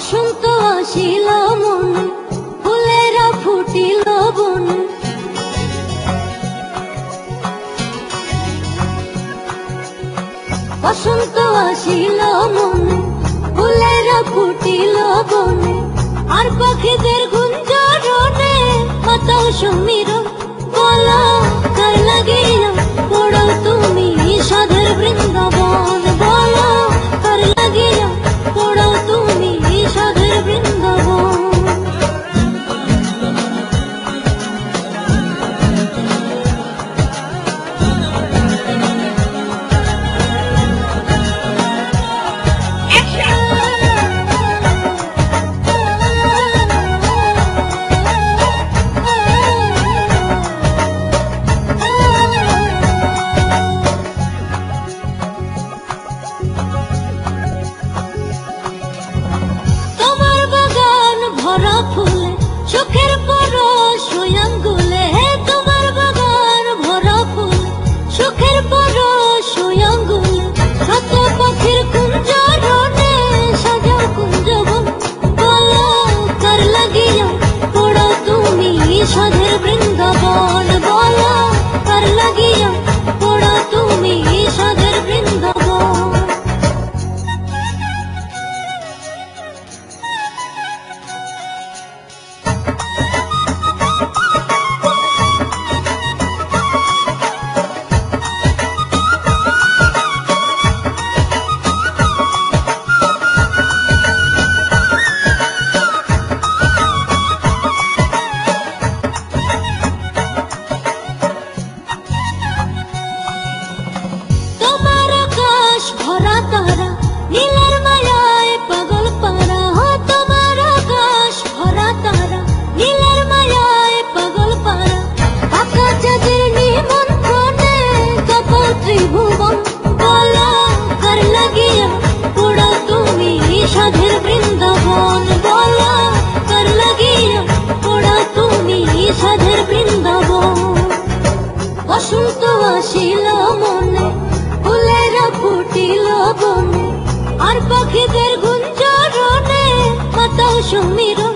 বসন্ত আসিল মনে, ফুলেরা ফুটিল বনে। বসন্ত আসিল মনে, ফুলেরা ফুটিল বনে। আর পাখিদের গুঞ্জরণে মাতাও সমীরণ। বলো কার লাগিয়া পড়াও তুমি সাধের বৃন্দাবন। বলো কার লাগিয়া পড়াও তুমি সাধের বৃন্দাবন। ভরা ফুলে চোখের পরশ আঙ্গুলে। তোমার বাগান ভরা ফুলে চোখের পরশ আঙ্গুলে। শত পাখির কুঞ্জরণে সাজাও কুঞ্জবন। বলো কার লাগিয়া পড়াও তুমি সাধের বৃন্দাবন। বলো কার লাগিয়া পড়াও তুমি সাধের বৃন্দাবন। ভরা তারা নীলের মায়ায় পাগল পারা। তোমার আকাশ ভরা তারা নীলের মায়ায় পাগল পারা। আকা চাঁদের নিমন্ত্রণে কাঁপাও ত্রিভুবন। বলো কার লাগিয়া পড়াও তুমি সাধের বৃন্দাবন। বলো কার লাগিয়া পড়াও তুমি সাধের বৃন্দাবন। বসন্ত আসিল মনে, ফুলেরা ফুটিল বনে। আর পাখিদের গুঞ্জরণে মাতাও সমীরণ।